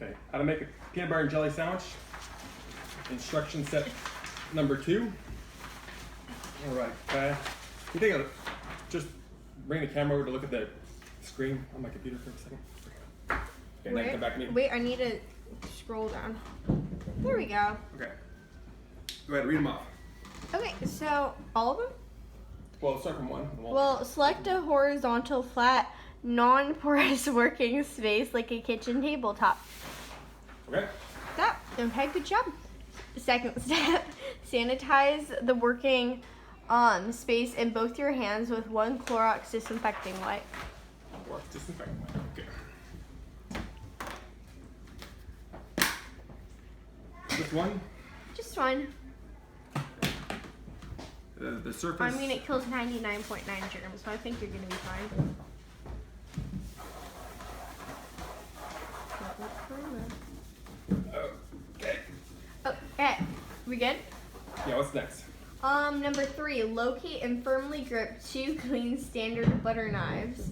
Okay, how to make a peanut butter and jelly sandwich. Instruction set number 2. All right, you think I'll just bring the camera over to look at the screen on my computer for a second? Okay, then come back to me. Wait, I need to scroll down. There we go. Okay. Go ahead, read them off. Okay, so all of them? Well, let's start from one. Well, select a horizontal, flat, non-porous working space like a kitchen tabletop. Okay. Okay, good job. Second step, sanitize the working space in both your hands with one Clorox disinfecting wipe. Clorox disinfecting wipe, okay. Just one? Just one. The surface? I mean, it kills 99.9 germs, so I think you're going to be fine. Okay. Okay, we good? Yeah, what's next? Number 3, locate and firmly grip 2 clean standard butter knives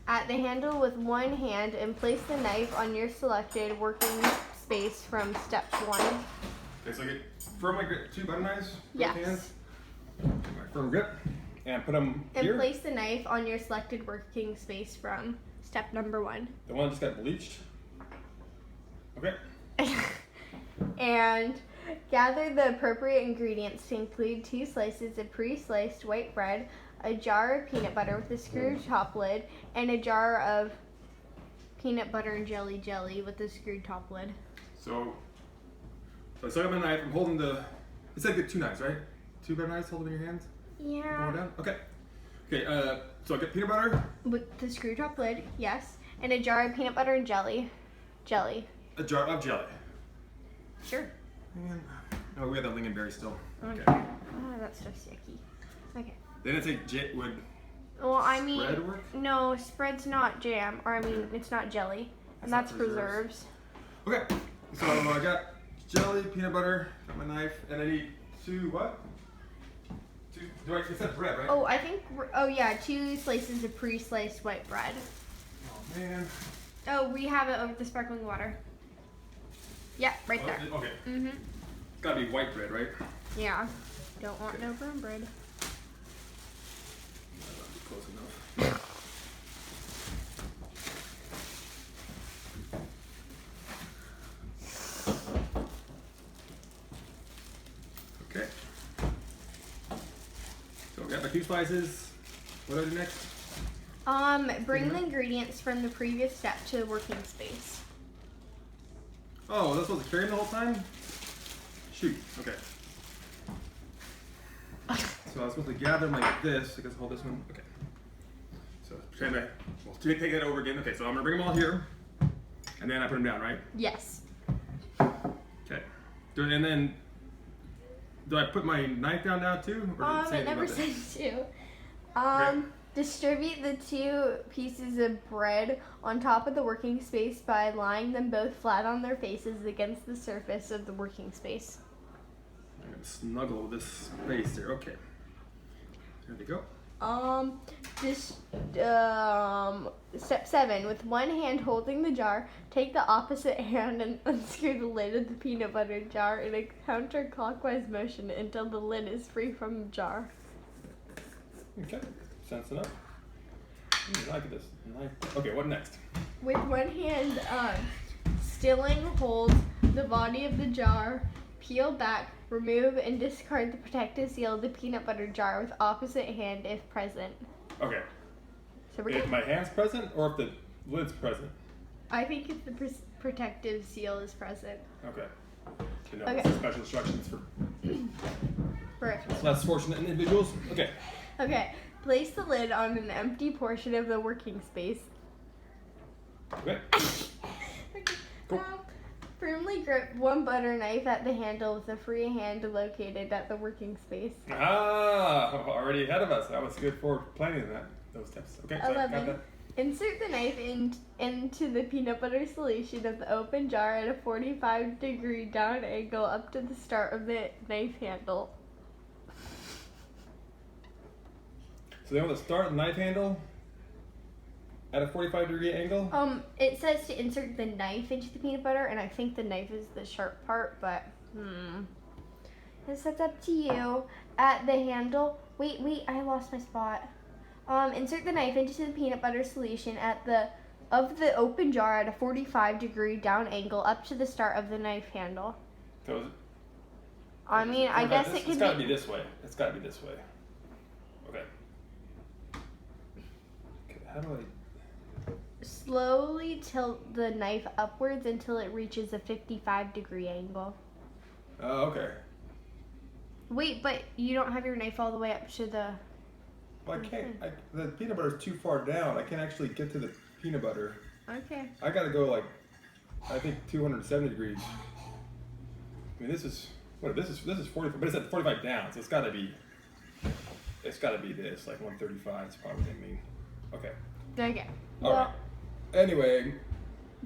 at the handle with one hand and place the knife on your selected working space from step 1. Okay, so I get firmly grip 2 butter knives, both Yes. hands. Firm grip, and put them And here. place the knife on your selected working space from step number 1. The one just got bleached. Okay. And gather the appropriate ingredients to include 2 slices of pre-sliced white bread, a jar of peanut butter with a screwed top lid, and a jar of peanut butter and jelly with a screwed top lid. So I still got my knife. I'm holding the. It's like the 2 knives, right? 2 butter knives. Hold them in your hands. Yeah. Going down. Okay. Okay. So I get peanut butter. With the screw top lid, yes, and a jar of peanut butter and jelly. A jar of jelly. Sure. And, oh, we have that lingonberry still. Okay. Oh, that's just yucky. Okay. Then it's like would. Well, I mean, Spread work? no, spread's not jam, or I mean, it's not jelly, and that's not preserves. preserves. Okay. So I got jelly, peanut butter, got my knife, and I need 2 what? 2. It said bread, right? Oh, I think. Oh yeah, 2 slices of pre-sliced white bread. Oh man. Oh, we have it over the sparkling water. Yeah, right there. Okay. Mhm. It's gotta be white bread, right? Yeah. Don't want no brown bread. That'll be close enough. Okay. So we got my 2 slices. What do I do next? Bring the ingredients from the previous step to the working space. Oh, was I supposed to carry them the whole time? Shoot. Okay. So I was supposed to gather them like this. I guess hold this one. Okay. So pretend take that over again. Okay, so I'm gonna bring them all here, and then I put them down, right? Yes. Okay. And then do I put my knife down now too? Or did it say It anything never about said that? to. Distribute the 2 pieces of bread on top of the working space by lying them both flat on their faces against the surface of the working space. I'm gonna snuggle with this space there. Okay. There we go. Step 7. With one hand holding the jar, take the opposite hand and unscrew the lid of the peanut butter jar in a counterclockwise motion until the lid is free from the jar. Okay. Sense enough. I like this. Okay, what next? With one hand stilling, hold the body of the jar, peel back, remove and discard the protective seal of the peanut butter jar with opposite hand if present. Okay. So we're If good. my hand's present or if the lid's present? I think if the protective seal is present. Okay. You know, Okay. special instructions for For less fortunate individuals. Okay. Okay. Place the lid on an empty portion of the working space. Okay. Okay. Cool. Firmly grip one butter knife at the handle with a free hand located at the working space. Ah, already ahead of us. That was good for planning those steps. Okay, so I got 11. that. Insert the knife into the peanut butter solution of the open jar at a 45-degree down angle up to the start of the knife handle. So they want to start the knife handle at a 45-degree angle? It says to insert the knife into the peanut butter, and I think the knife is the sharp part, but that's up to you. At the handle, wait, I lost my spot. Insert the knife into the peanut butter solution of the open jar at a 45-degree down angle up to the start of the knife handle. So I mean, I guess it could It's gotta be this way. It's gotta be this way. Okay. Okay, how do I... Slowly tilt the knife upwards until it reaches a 55-degree angle. Oh, okay. Wait, but you don't have your knife all the way up to the... Well, I can't. The peanut butter is too far down. I can't actually get to the peanut butter. Okay. I gotta go like, I think 270 degrees. I mean, this is 45, but it's at 45 down, so it's gotta be this, like 135 is probably what I mean. Okay. Okay. All right. Anyway.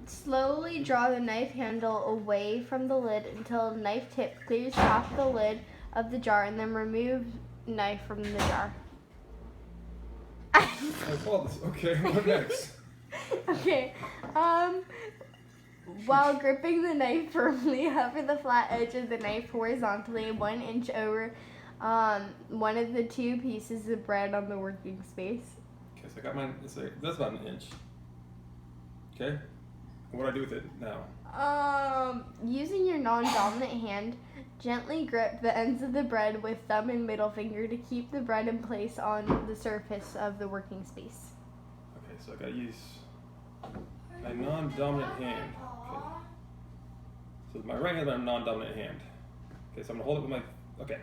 Slowly draw the knife handle away from the lid until the knife tip clears off the lid of the jar, and then remove knife from the jar. I saw this. Okay, what next? Okay. While gripping the knife firmly, hover the flat edge of the knife horizontally 1 inch over one of the 2 pieces of bread on the working space. Okay, so I got mine. That's about an inch. Okay. What do I do with it now? Using your non-dominant hand, gently grip the ends of the bread with thumb and middle finger to keep the bread in place on the surface of the working space. Okay, so I gotta use my non-dominant hand. Okay. So my right hand is my non-dominant hand. Okay, so I'm gonna hold it with my. Okay.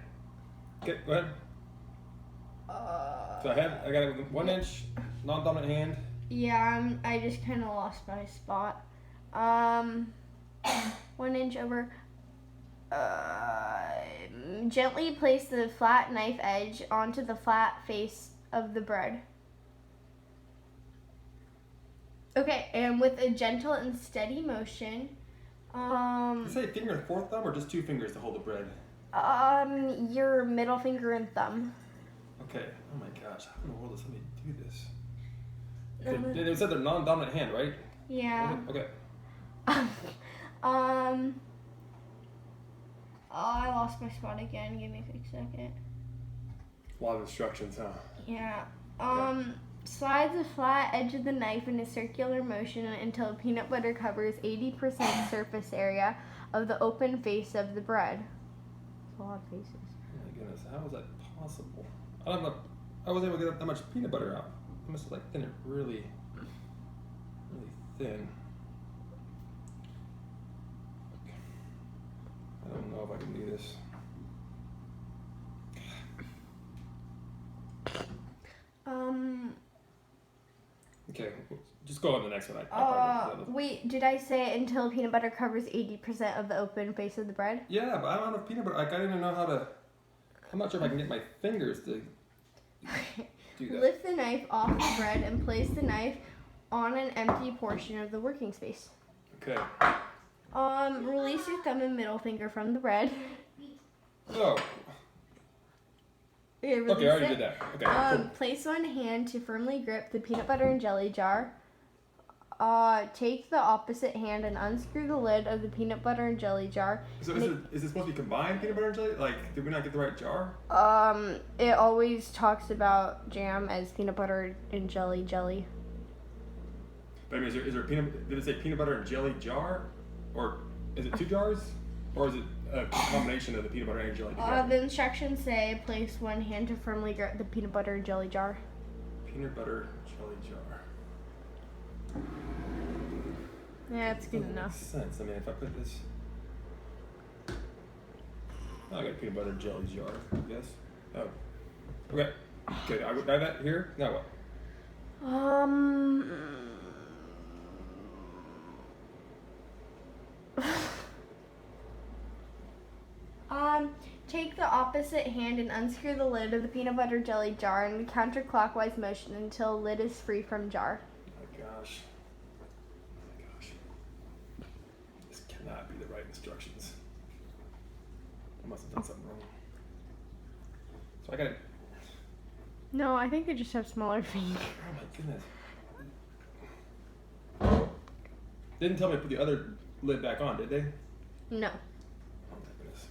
Okay, go ahead. So I got it with 1 inch non-dominant hand. Yeah, I just kind of lost my spot. 1 inch over. Gently place the flat knife edge onto the flat face of the bread. Okay, and with a gentle and steady motion. You say finger and fourth thumb, or just 2 fingers to hold the bread? Your middle finger and thumb. Okay. Oh my gosh, how in the world does somebody do this? Okay, it said they're non-dominant hand, right? Yeah. Okay. I lost my spot again. Give me a quick second. A lot of instructions, huh? Yeah. Okay. Slide the flat edge of the knife in a circular motion until peanut butter covers 80% surface area of the open face of the bread. That's a lot of faces. Oh my goodness, how is that possible? I was able to get that much peanut butter out. I must have like thin it really thin. I don't know if I can do this. Okay, just go on the next one. Wait, did I say until peanut butter covers 80% of the open face of the bread? Yeah, but I don't have peanut butter. Like, I don't even know how to. I'm not sure if I can get my fingers to do that. Lift the knife off the bread and place the knife on an empty portion of the working space. Okay. Release your thumb and middle finger from the bread. Oh. Okay, I already did that. Okay. Cool. Place one hand to firmly grip the peanut butter and jelly jar. Take the opposite hand and unscrew the lid of the peanut butter and jelly jar. So is it supposed to be combined peanut butter and jelly? Like, did we not get the right jar? It always talks about jam as peanut butter and jelly. But I mean, is there peanut? Did it say peanut butter and jelly jar, or is it 2 jars, or is it a combination of the peanut butter and jelly together? The instructions say place one hand to firmly grip the peanut butter and jelly jar. Peanut butter jelly jar. Yeah, it's good enough. Makes sense. I mean, if I put this, I got a peanut butter jelly jar, I guess. Oh, okay. Okay, I have that here. Now what? Take the opposite hand and unscrew the lid of the peanut butter jelly jar in a counterclockwise motion until lid is free from jar. Oh my gosh. This cannot be the right instructions. I must have done something wrong. So I gotta. No, I think they just have smaller feet. Oh my goodness. They didn't tell me to put the other lid back on, did they? No. Oh my goodness.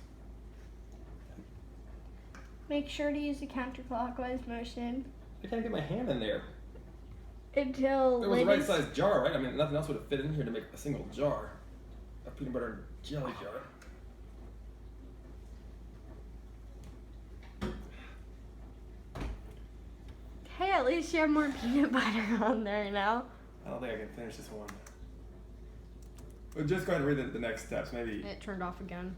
Make sure to use the counterclockwise motion I can't get my hand in there. until It was the lid right is- size jar, right? I mean, nothing else would have fit in here to make a single jar. A peanut butter and jelly jar. Hey, at least you have more peanut butter on there now. I don't think I can finish this one. Well, just go ahead and read the next steps, maybe. It turned off again.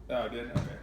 Oh, it did? Okay.